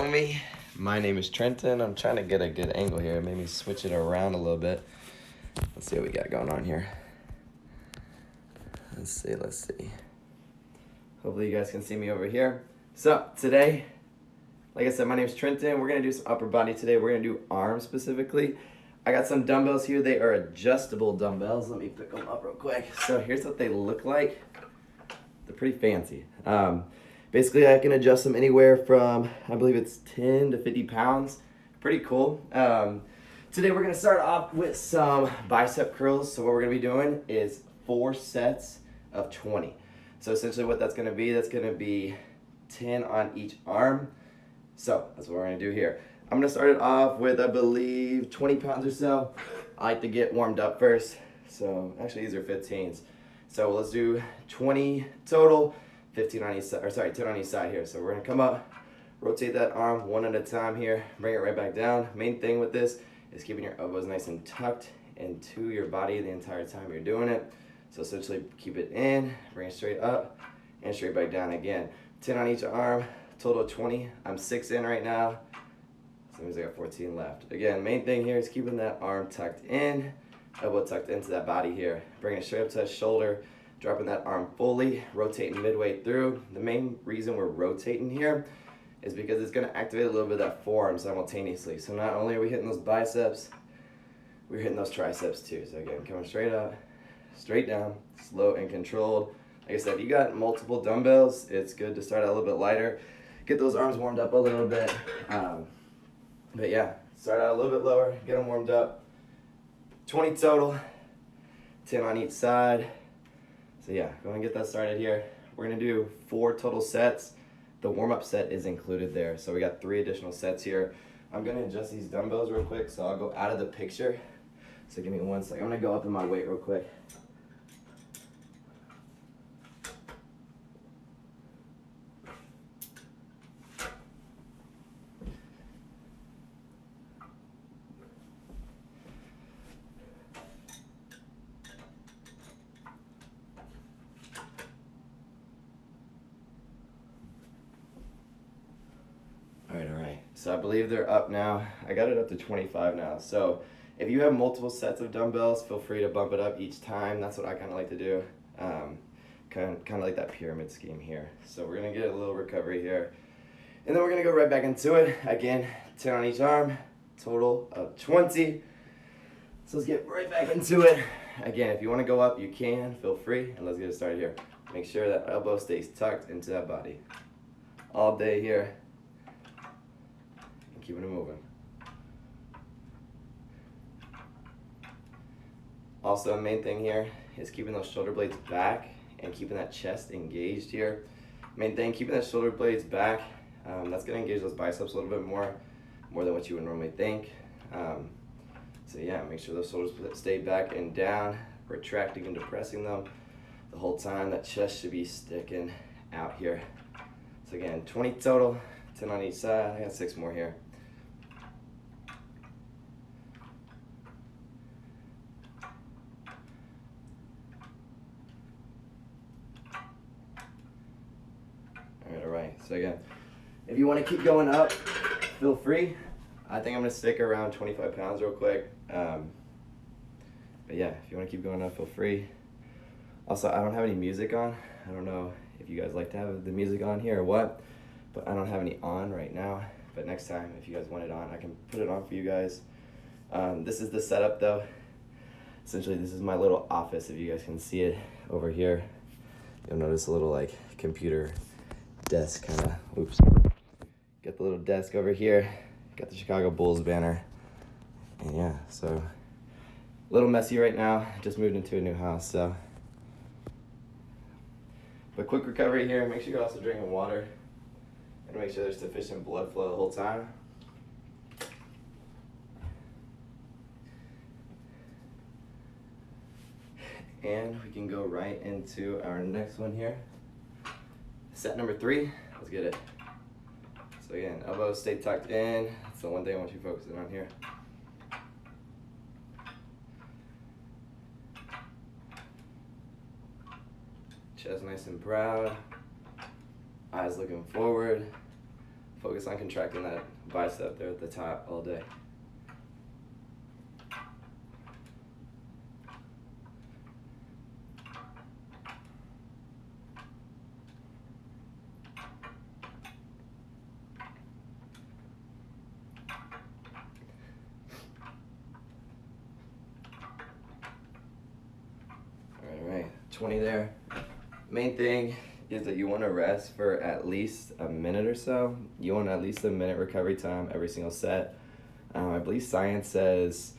know me. My name is Trenton. I'm trying to get a good angle here. Maybe switch it around a little bit. Let's see what we got going on here. Let's see. Hopefully you guys can see me over here. So today, like I said, my name is Trenton. We're gonna do some upper body today. We're gonna do arms specifically. I got some dumbbells here. They are adjustable dumbbells. Let me pick them up real quick. So here's what they look like. They're pretty fancy. Basically, I can adjust them anywhere from, I believe it's 10 to 50 pounds. Pretty cool. Today we're gonna start off with some bicep curls. So what we're gonna be doing is 4 sets of 20. So essentially what that's gonna be 10 on each arm. So that's what we're gonna do here. I'm gonna start it off with, I believe, 20 pounds or so. I like to get warmed up first. So actually these are 15s. So let's do 20 total, 15 on each side, or sorry, 10 on each side here. So we're gonna come up, rotate that arm one at a time here, bring it right back down. Main thing with this is keeping your elbows nice and tucked into your body the entire time you're doing it. So essentially keep it in, bring it straight up, and straight back down again. 10 on each arm, total of 20. I'm 6 in right now, so that means I got 14 left. Again, main thing here is keeping that arm tucked in, elbow tucked into that body here. Bringing it straight up to that shoulder, dropping that arm fully, rotating midway through. The main reason we're rotating here is because it's gonna activate a little bit of that forearm simultaneously. So not only are we hitting those biceps, we're hitting those triceps too. So again, coming straight up, straight down, slow and controlled. Like I said, if you got multiple dumbbells, it's good to start out a little bit lighter. Get those arms warmed up a little bit. But yeah, start out a little bit lower, get them warmed up. 20 total, 10 on each side. So yeah, go ahead and get that started here. We're gonna do 4 total sets. The warm-up set is included there. So we got 3 additional sets here. I'm gonna adjust these dumbbells real quick, so I'll go out of the picture. So give me 1 second. I'm gonna go up in my weight real quick. All right. So I believe they're up now. I got it up to 25 now. So if you have multiple sets of dumbbells, feel free to bump it up each time. That's what I kind of like to do. Kind of like that pyramid scheme here. So we're gonna get a little recovery here. And then we're gonna go right back into it. Again, 10 on each arm, total of 20. So let's get right back into it. Again, if you wanna go up, you can, feel free, and let's get it started here. Make sure that elbow stays tucked into that body. All day here. Keeping it moving. Also, main thing here is keeping those shoulder blades back and keeping that chest engaged here. Main thing, keeping that shoulder blades back. That's gonna engage those biceps a little bit more than what you would normally think. So yeah, make sure those shoulders stay back and down, retracting and depressing them the whole time. That chest should be sticking out here. So again, 20 total, 10 on each side. I got 6 more here. So again, if you want to keep going up, feel free. I think I'm going to stick around 25 pounds real quick. But yeah, if you want to keep going up, feel free. Also, I don't have any music on. I don't know if you guys like to have the music on here or what, but I don't have any on right now. But next time, if you guys want it on, I can put it on for you guys. This is the setup though. Essentially, this is my little office. If you guys can see it over here, you'll notice a little like computer desk kind of, oops. Got the little desk over here, got the Chicago Bulls banner, and yeah, so a little messy right now, just moved into a new house, so. But quick recovery here, make sure you're also drinking water, and make sure there's sufficient blood flow the whole time. And we can go right into our next one here. Set number 3, let's get it. So again, elbows stay tucked in. That's the one thing I want you focusing on here. Chest nice and proud. Eyes looking forward. Focus on contracting that bicep there at the top all day. All right, 20 there. Main thing is that you want to rest for at least a minute or so. You want at least a minute recovery time every single set. I believe science says,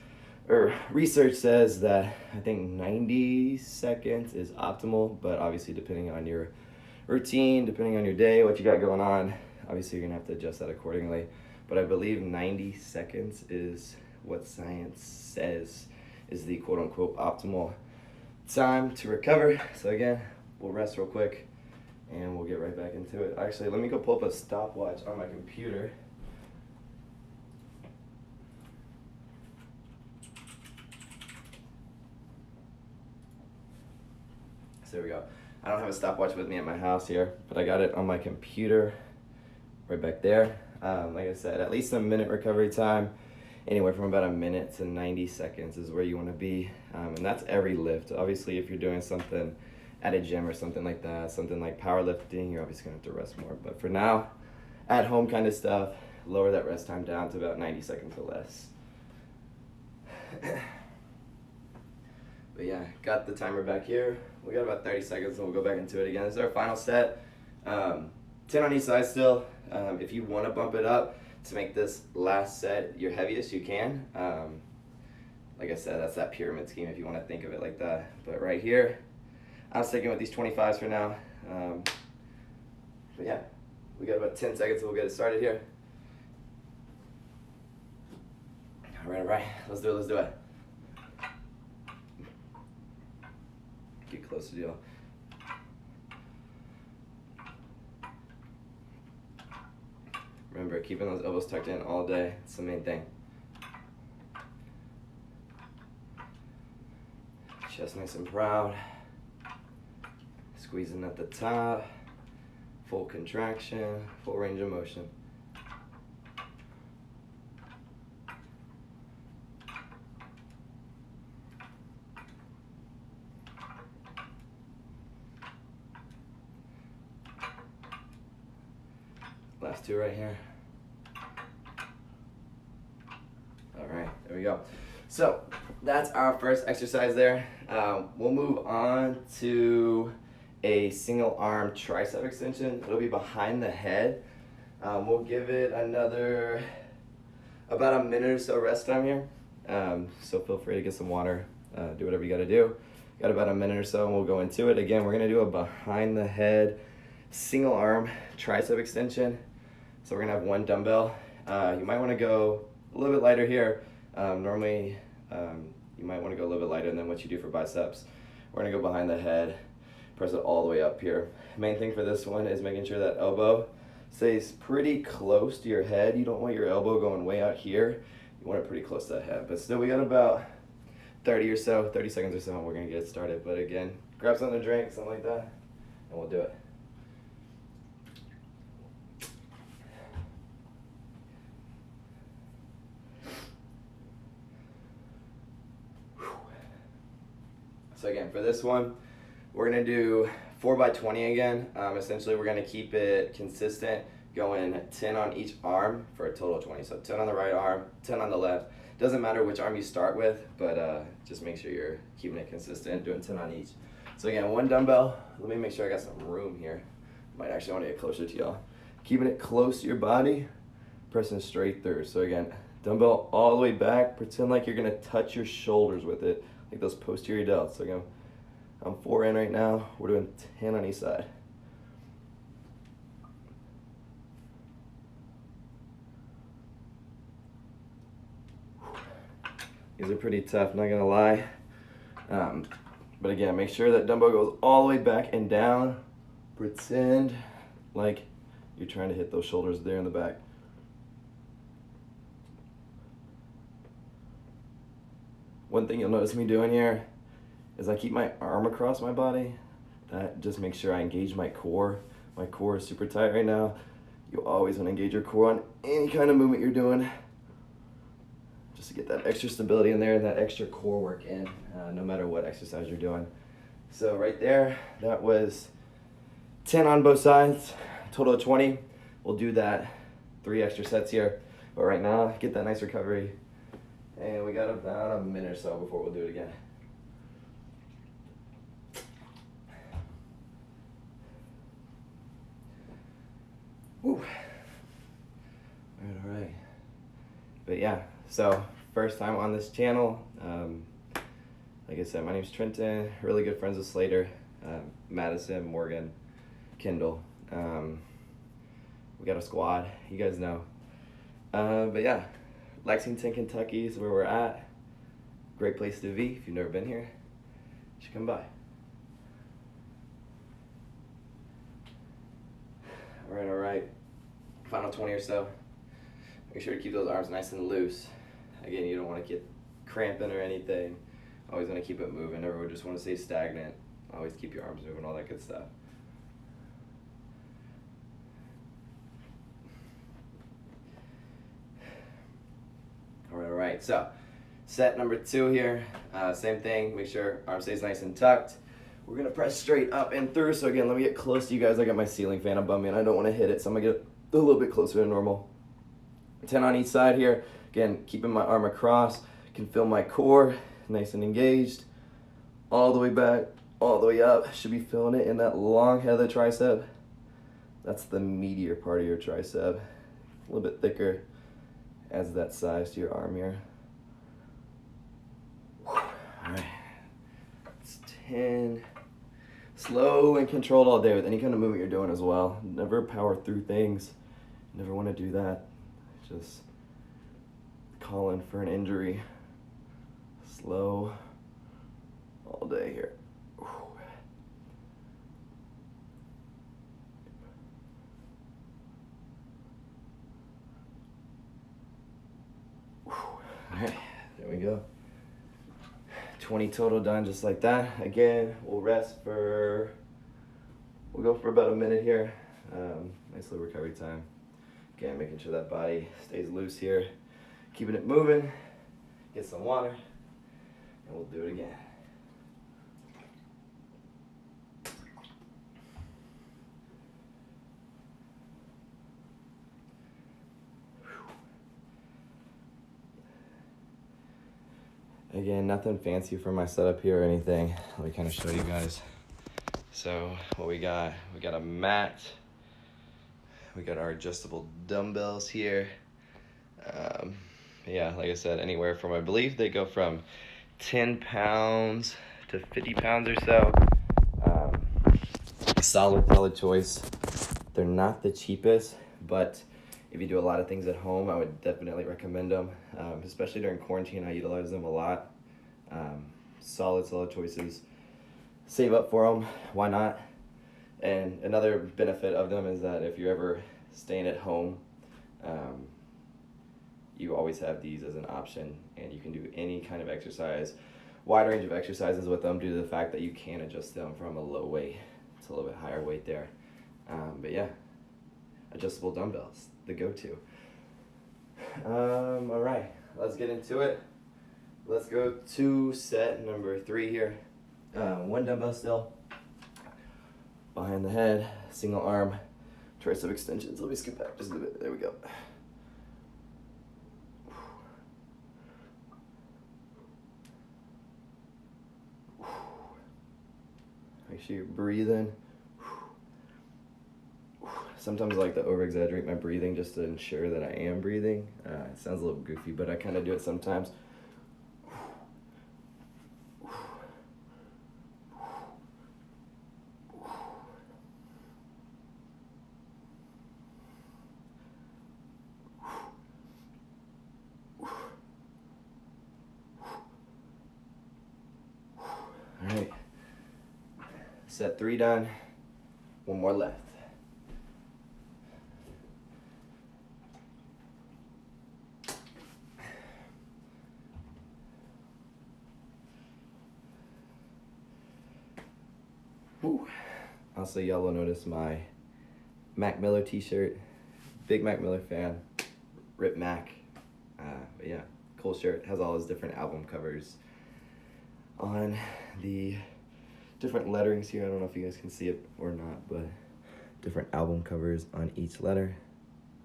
or research says that I think 90 seconds is optimal, but obviously depending on your routine, depending on your day, what you got going on, obviously you're gonna have to adjust that accordingly. But I believe 90 seconds is what science says is the quote unquote optimal time to recover. So again, we'll rest real quick and we'll get right back into it. Actually, let me go pull up a stopwatch on my computer. So there we go. I don't have a stopwatch with me at my house here, but I got it on my computer right back there. Like I said, at least a minute recovery time. Anywhere from about a minute to 90 seconds is where you want to be. And that's every lift. Obviously, if you're doing something at a gym or something like that, something like powerlifting, you're obviously going to have to rest more. But for now, at home kind of stuff, lower that rest time down to about 90 seconds or less. But yeah, got the timer back here. We got about 30 seconds and we'll go back into it again. This is our final set. 10 on each side still. If you want to bump it up to make this last set your heaviest, you can. Like I said, that's that pyramid scheme if you want to think of it like that. But right here, I'm sticking with these 25s for now. But yeah, we got about 10 seconds and we'll get it started here. All right, let's do it. Get close to the deal. Remember, keeping those elbows tucked in all day, it's the main thing. Chest nice and proud. Squeezing at the top. Full contraction, full range of motion. Last two right here. All right, there we go. So that's our first exercise there. We'll move on to a single arm tricep extension. It'll be behind the head. We'll give it another about a minute or so rest time here. So feel free to get some water, do whatever you gotta do. Got about a minute or so and we'll go into it. Again, we're gonna do a behind the head single arm tricep extension. So we're gonna have one dumbbell. You might wanna go a little bit lighter here. Normally, you might wanna go a little bit lighter than what you do for biceps. We're gonna go behind the head, press it all the way up here. Main thing for this one is making sure that elbow stays pretty close to your head. You don't want your elbow going way out here. You want it pretty close to the head. But still, we got about 30 seconds or so, and we're gonna get started. But again, grab something to drink, something like that, and we'll do it. So again, for this one, we're gonna do 4x20 again. Essentially, we're gonna keep it consistent, going 10 on each arm for a total of 20. So 10 on the right arm, 10 on the left. Doesn't matter which arm you start with, but just make sure you're keeping it consistent, doing 10 on each. So again, one dumbbell. Let me make sure I got some room here. Might actually want to get closer to y'all. Keeping it close to your body, pressing straight through. So again, dumbbell all the way back. Pretend like you're gonna touch your shoulders with it, like those posterior delts. So again, I'm 4 in right now. We're doing 10 on each side. These are pretty tough, not gonna lie. But again, make sure that dumbbell goes all the way back and down. Pretend like you're trying to hit those shoulders there in the back. One thing you'll notice me doing here is I keep my arm across my body. That just makes sure I engage my core. My core is super tight right now. You always want to engage your core on any kind of movement you're doing, just to get that extra stability in there and that extra core work in, no matter what exercise you're doing. So right there, that was 10 on both sides, total of 20. We'll do that 3 extra sets here. But right now, get that nice recovery. And we got about a minute or so before we'll do it again. Woo. All right. But yeah, so first time on this channel. Like I said, my name's Trenton, really good friends with Slater, Madison, Morgan, Kendall. We got a squad, you guys know. But yeah, Lexington, Kentucky is where we're at. Great place to be. If you've never been here, you should come by. All right. Final 20 or so. Make sure to keep those arms nice and loose. Again, you don't want to get cramping or anything. Always want to keep it moving. Never just want to stay stagnant. Always keep your arms moving, all that good stuff. All right. So, set number 2 here. Same thing. Make sure arm stays nice and tucked. We're gonna press straight up and through. So again, let me get close to you guys. I got my ceiling fan above me, and I don't want to hit it, so I'm gonna get a little bit closer than normal. 10 on each side here. Again, keeping my arm across. Can feel my core nice and engaged. All the way back, all the way up. Should be feeling it in that long head of the tricep. That's the meatier part of your tricep. A little bit thicker. Adds that size to your arm here. All right. It's 10. Slow and controlled all day with any kind of movement you're doing as well. Never power through things. Never want to do that. Just calling for an injury. Slow all day here. All right, there we go. 20 total done just like that. Again, we'll go for about a minute here. Nice little recovery time. Again, making sure that body stays loose here. Keeping it moving. Get some water, and we'll do it again. Again, nothing fancy for my setup here or anything. Let me kind of show you guys. So what we got a mat. We got our adjustable dumbbells here. Yeah, like I said, anywhere from, I believe they go from 10 pounds to 50 pounds or so. Solid choice. They're not the cheapest, but if you do a lot of things at home, I would definitely recommend them. Especially during quarantine, I utilize them a lot. Solid choices. Save up for them, why not? And another benefit of them is that if you're ever staying at home, you always have these as an option, and you can do any kind of exercise, wide range of exercises with them due to the fact that you can adjust them from a low weight to a little bit higher weight there. But yeah, adjustable dumbbells, the go-to. All right, let's get into it. Let's go to set number 3 here. 1 dumbbell still, behind the head, single arm, tricep extensions. Let me scoot back just a bit. There we go. Make sure you're breathing. Sometimes I like to over-exaggerate my breathing just to ensure that I am breathing. It sounds a little goofy, but I kind of do it sometimes. All right, set 3 done, 1 more left. Also, y'all will notice my Mac Miller t-shirt. big Mac Miller fan. Rip Mac. But yeah, cool shirt. Has all his different album covers on the different letterings here. I don't know if you guys can see it or not, but different album covers on each letter.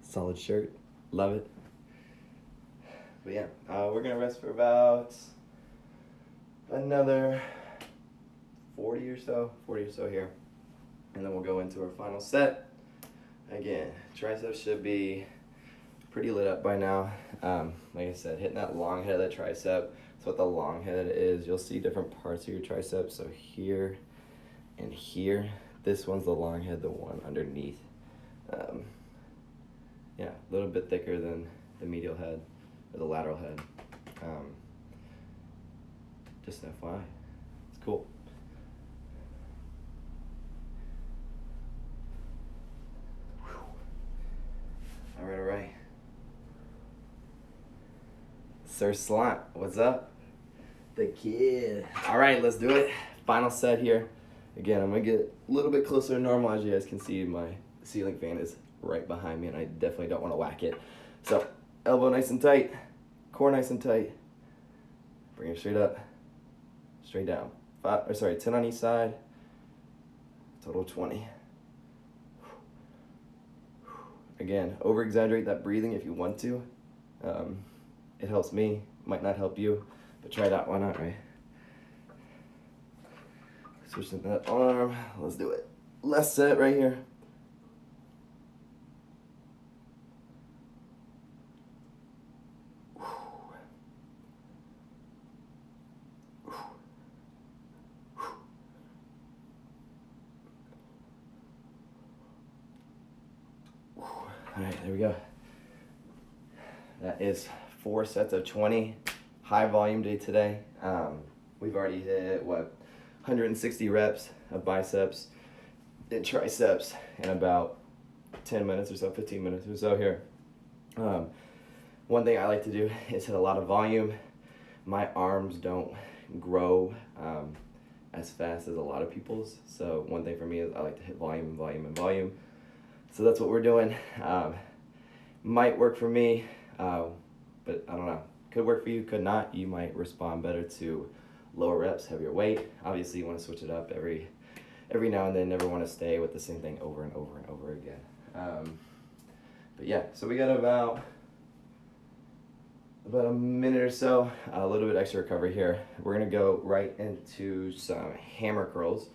Solid shirt. Love it. But yeah, we're gonna rest for about another 40 or so here, and then we'll go into our final set. Again, triceps should be pretty lit up by now. Like I said, hitting that long head of the tricep. That's what the long head is. You'll see different parts of your triceps. So here and here, this one's the long head, the one underneath. Yeah, a little bit thicker than the medial head or the lateral head. Just an FYI, it's cool. All right. Sir Slot, what's up? The kid. All right, let's do it. Final set here. Again, I'm gonna get a little bit closer to normal. As you guys can see, my ceiling fan is right behind me, and I definitely don't want to whack it. So, elbow nice and tight, core nice and tight. Bring it straight up, straight down. 10 on each side. Total 20. Again, over-exaggerate that breathing if you want to. It helps me, might not help you, but try that, why not, right? Switching that arm, let's do it. Last set right here. All right, there we go. That is 4 sets of 20. High volume day today. We've already hit, 160 reps of biceps and triceps in about 10 minutes or so, 15 minutes or so here. One thing I like to do is hit a lot of volume. My arms don't grow as fast as a lot of people's. So one thing for me is I like to hit volume and volume and volume. So that's what we're doing. Might work for me, but I don't know. Could work for you, could not. You might respond better to lower reps, heavier weight. Obviously, you want to switch it up every now and then. Never want to stay with the same thing over and over and over again. But yeah, so we got about a minute or so, a little bit extra recovery here. We're gonna go right into some hammer curls.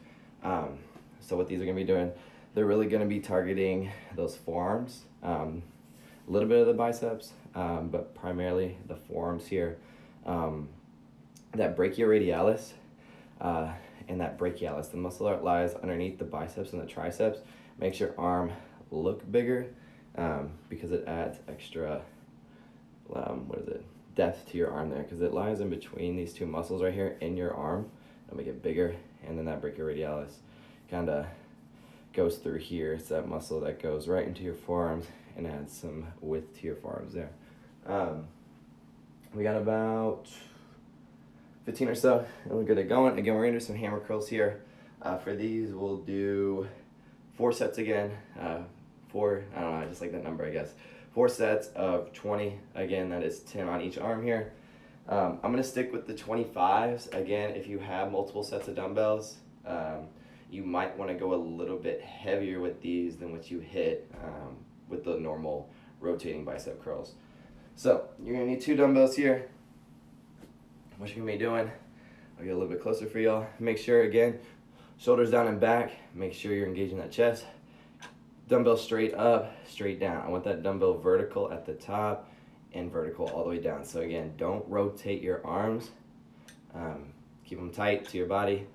So what these are gonna be doing, they're really gonna be targeting those forearms, a little bit of the biceps, but primarily the forearms here. That brachioradialis and that brachialis, the muscle that lies underneath the biceps and the triceps, makes your arm look bigger because it adds extra, depth to your arm there, because it lies in between these two muscles right here in your arm. It'll make it bigger, and then that brachioradialis kind of goes through here. It's that muscle that goes right into your forearms and adds some width to your forearms there. We got about 15 or so, and we're good at going. Again, we're gonna do some hammer curls here. For these, we'll do 4 sets again. I don't know, I just like that number, I guess. 4 sets of 20. Again, that is 10 on each arm here. I'm gonna stick with the 25s. Again, if you have multiple sets of dumbbells, you might wanna go a little bit heavier with these than what you hit with the normal rotating bicep curls. So, you're gonna need 2 dumbbells here. What you're gonna be doing, I'll get a little bit closer for y'all. Make sure, again, shoulders down and back. Make sure you're engaging that chest. Dumbbell straight up, straight down. I want that dumbbell vertical at the top and vertical all the way down. So again, don't rotate your arms. Keep them tight to your body.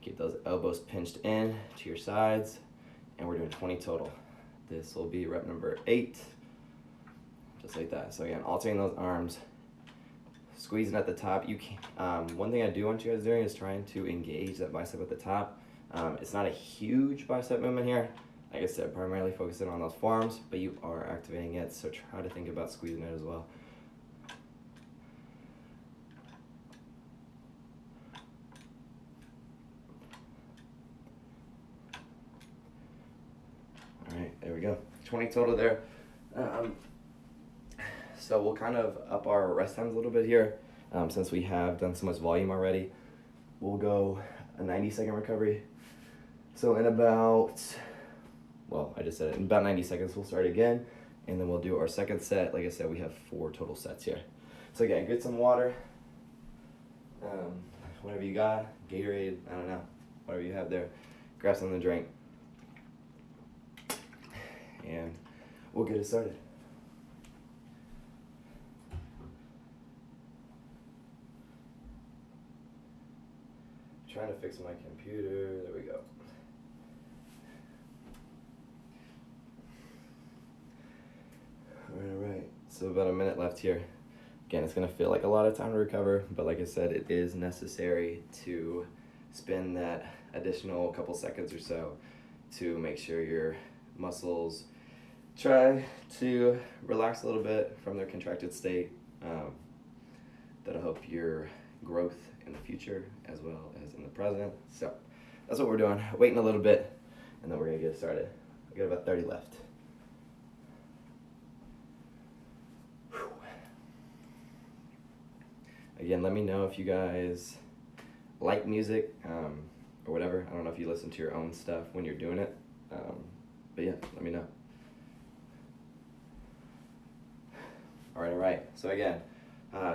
Keep those elbows pinched in to your sides. And we're doing 20 total. This will be rep number 8. Just like that. So again, alternating those arms. Squeezing at the top. You can. One thing I do want you guys doing is trying to engage that bicep at the top. It's not a huge bicep movement here. Like I said, primarily focusing on those forearms, but you are activating it, so try to think about squeezing it as well. All right, there we go. 20 total there. Um, so we'll kind of up our rest times a little bit here, since we have done so much volume already. We'll go a 90-second recovery. So in about, well, I just said it, in about 90 seconds we'll start again, and then we'll do our second set. Like I said, we have 4 total sets here. So again, get some water, whatever you got, Gatorade, I don't know, whatever you have there. Grab something to drink, and we'll get it started. Trying to fix my computer, there we go. Alright, so about a minute left here. Again, it's gonna feel like a lot of time to recover, but like I said, it is necessary to spend that additional couple seconds or so to make sure your muscles try to relax a little bit from their contracted state. That'll help your growth in the future as well as in the present. So that's what we're doing. Waiting a little bit, and then we're gonna get started. We got about 30 left. Whew. Again, let me know if you guys like music or whatever. I don't know if you listen to your own stuff when you're doing it, but yeah, let me know. All right. So again,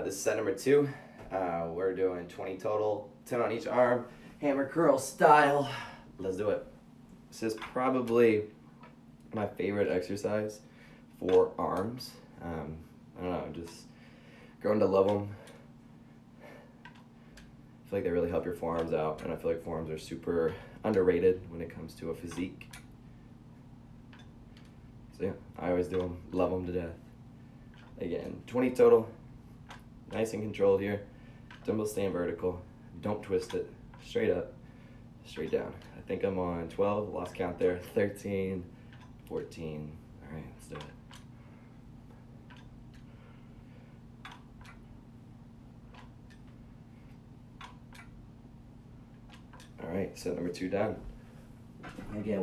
this is set number 2. We're doing 20 total, 10 on each arm, hammer curl style. Let's do it. This is probably my favorite exercise for arms. I don't know, just grown to love them. I feel like they really help your forearms out, and I feel like forearms are super underrated when it comes to a physique. So yeah, I always do them, love them to death. Again, 20 total, nice and controlled here. Dumbbell stand vertical, don't twist it, straight up, straight down. I think I'm on 12, lost count there, 13, 14. All right, let's do it. All right, set number 2 done. Again,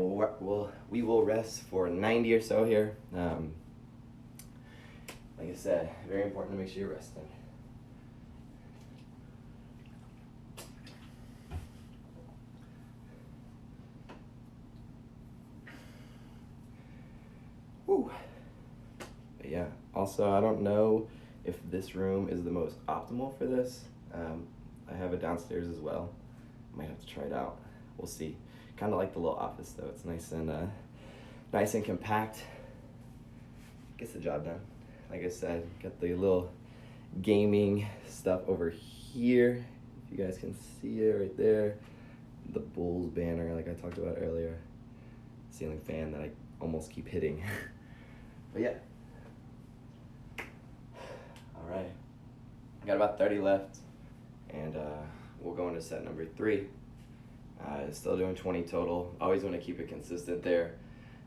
we will rest for 90 or so here. Like I said, very important to make sure you're resting. Woo. But yeah, also I don't know if this room is the most optimal for this. I have it downstairs as well. Might have to try it out. We'll see. Kind of like the little office though. It's nice and compact. Gets the job done. Like I said, got the little gaming stuff over here. If you guys can see it right there. The Bulls banner like I talked about earlier. Ceiling fan that I almost keep hitting. But yeah. All right. Got about 30 left. And we'll go into set number 3. Still doing 20 total. Always want to keep it consistent there.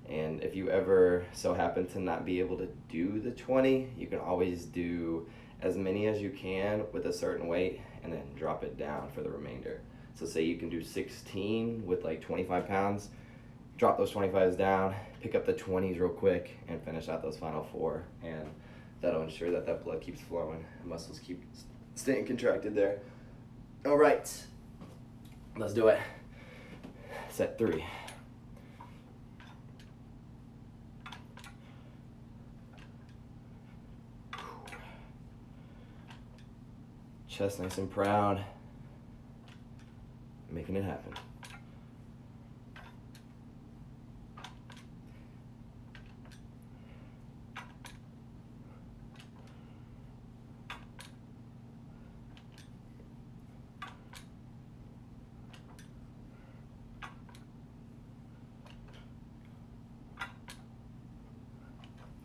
And if you ever so happen to not be able to do the 20, you can always do as many as you can with a certain weight and then drop it down for the remainder. So say you can do 16 with like 25 pounds, drop those 25s down, pick up the 20s real quick, and finish out those final 4. And that'll ensure that that blood keeps flowing, the muscles keep staying contracted there. All right, let's do it. Set 3. Chest nice and proud, making it happen.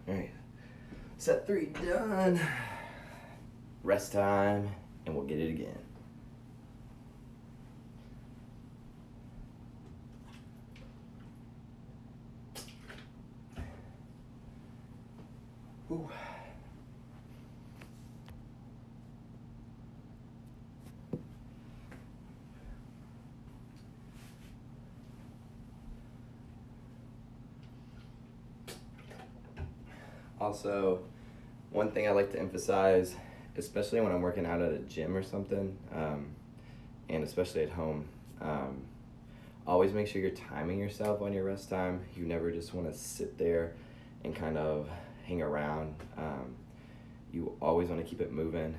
All right, set 3 done. Rest time, and we'll get it again. Ooh. Also, one thing I like to emphasize, especially when I'm working out at a gym or something, and especially at home, always make sure you're timing yourself on your rest time. You never just want to sit there and kind of hang around. You always want to keep it moving,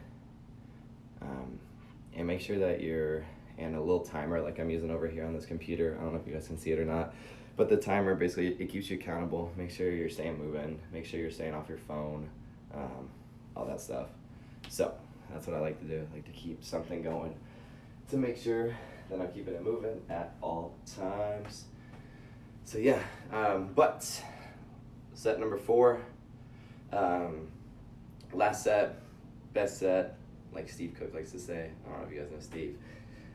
and make sure that you're in a little timer like I'm using over here on this computer. I don't know if you guys can see it or not, but the timer basically, it keeps you accountable. Make sure you're staying moving, make sure you're staying off your phone, all that stuff. So that's what I like to do. I like to keep something going to make sure that I'm keeping it moving at all times. So yeah, but set number 4, last set, best set, like Steve Cook likes to say. I don't know if you guys know Steve,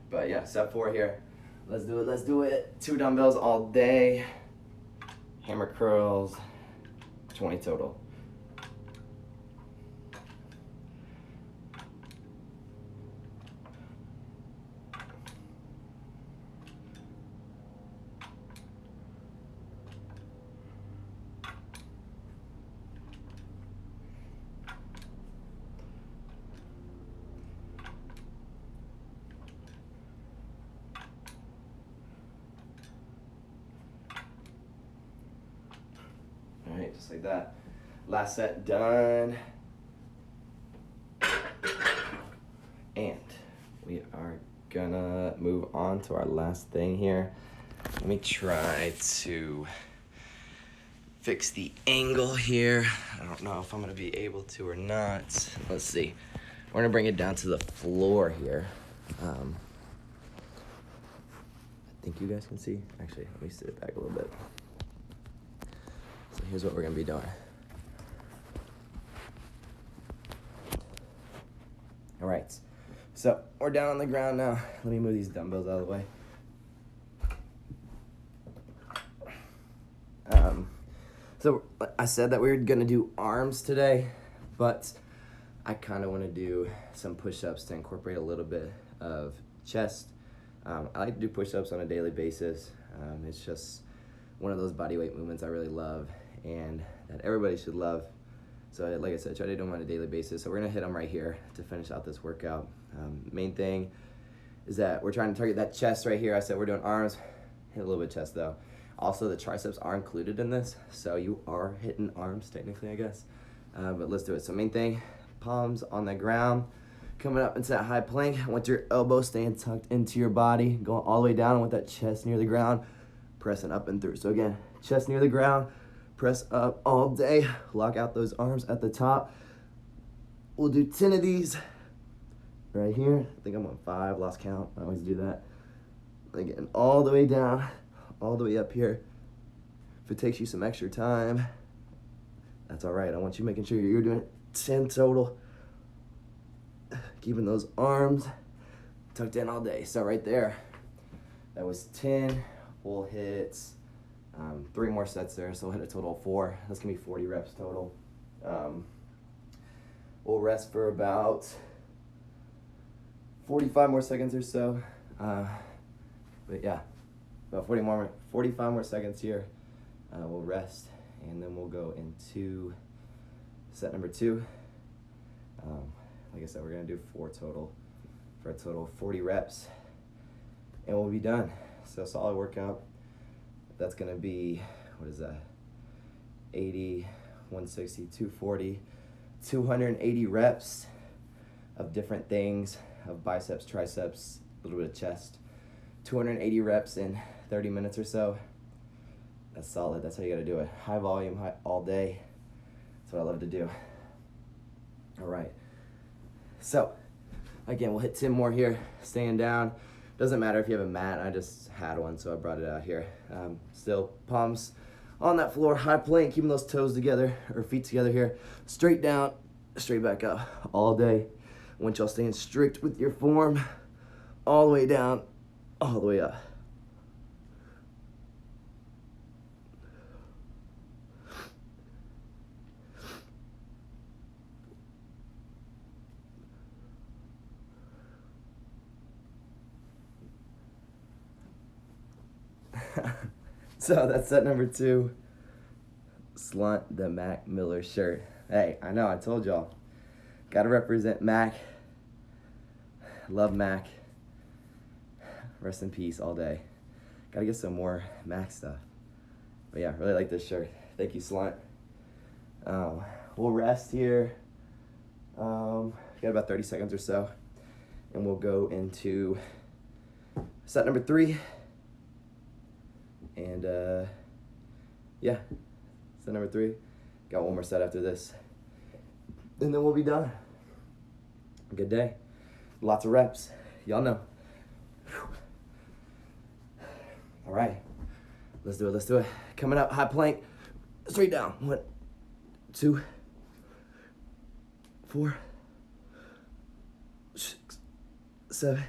but yeah, set 4 here. Let's do it. 2 dumbbells all day, hammer curls, 20 total. All right, just like that. Last set done. And we are gonna move on to our last thing here. Let me try to fix the angle here. I don't know if I'm gonna be able to or not. Let's see. We're gonna bring it down to the floor here. I think you guys can see. Actually, let me sit it back a little bit. So here's what we're gonna be doing. All right, so we're down on the ground now. Let me move these dumbbells out of the way. So I said that we were gonna do arms today, but I kind of want to do some push-ups to incorporate a little bit of chest. I like to do push-ups on a daily basis. It's just one of those body weight movements I really love and that everybody should love. So like I said, try to do them on a daily basis. So we're gonna hit them right here to finish out this workout. Main thing is that we're trying to target that chest right here. I said we're doing arms, hit a little bit of chest though. Also, the triceps are included in this, so you are hitting arms technically, I guess. But let's do it. So main thing, palms on the ground, coming up into that high plank. I want your elbows staying tucked into your body, going all the way down with that chest near the ground, pressing up and through. So again, chest near the ground, press up all day, lock out those arms at the top. We'll do 10 of these right here. I think I'm on 5, lost count. I always do that. Again, all the way down, all the way up here. If it takes you some extra time, that's all right. I want you making sure you're doing 10 total. Keeping those arms tucked in all day. So right there, that was 10. We'll hit 3 more sets there, so we'll hit a total of 4. That's gonna be 40 reps total. We'll rest for about 45 more seconds or so. But yeah, about 45 more seconds here. We'll rest, and then we'll go into set number 2. Like I said, we're gonna do 4 total for a total of 40 reps, and we'll be done. So solid workout. That's gonna be, what is that? 80, 160, 240, 280 reps of different things, of biceps, triceps, a little bit of chest. 280 reps in 30 minutes or so. That's solid. That's how you gotta do it. High volume, all day. That's what I love to do. All right. So, again, we'll hit 10 more here, staying down. Doesn't matter if you have a mat. I just had one, so I brought it out here. Still, palms on that floor, high plank, keeping those toes together, or feet together here. Straight down, straight back up, all day. I want y'all staying strict with your form, all the way down, all the way up. So that's set number 2. Slunt the Mac Miller shirt. Hey, I know, I told y'all. Gotta represent Mac. Love Mac. Rest in peace all day. Gotta get some more Mac stuff. But yeah, really like this shirt. Thank you, Slunt. We'll rest here. Got about 30 seconds or so. And we'll go into set number 3. And yeah, set number 3. Got one more set after this. And then we'll be done. Good day. Lots of reps. Y'all know. Whew. All right. Let's do it. Let's do it. Coming up, high plank. Straight down. 1, 2, 4, 6, 7,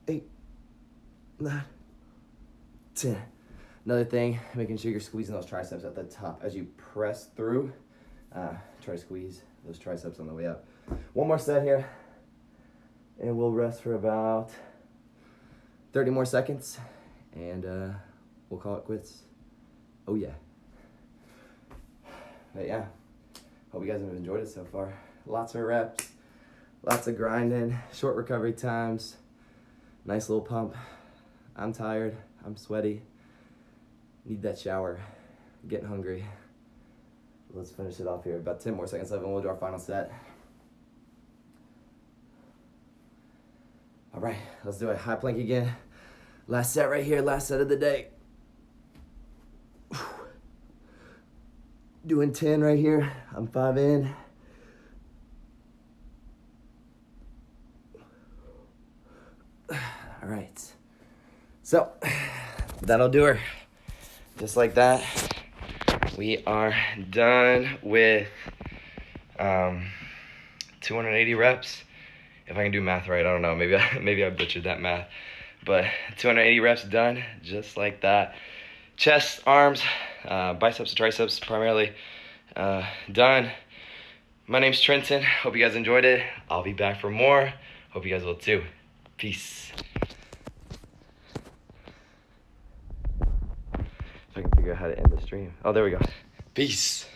8, 9, 10. Another thing, making sure you're squeezing those triceps at the top as you press through. Try to squeeze those triceps on the way up. One more set here, and we'll rest for about 30 more seconds, and we'll call it quits. Oh yeah. But yeah, hope you guys have enjoyed it so far. Lots of reps, lots of grinding, short recovery times, nice little pump. I'm tired, I'm sweaty, need that shower, getting hungry. Let's finish it off here. About 10 more seconds left and we'll do our final set. All right, let's do it. High plank again. Last set right here, last set of the day. Doing 10 right here. I'm 5 in. All right. So, that'll do her. Just like that. We are done with 280 reps. If I can do math right, I don't know. Maybe I butchered that math. But 280 reps done, just like that. Chest, arms, biceps and triceps primarily done. My name's Trenton. Hope you guys enjoyed it. I'll be back for more. Hope you guys will too. Peace. If I can figure out how to end the stream. Oh, there we go. Peace.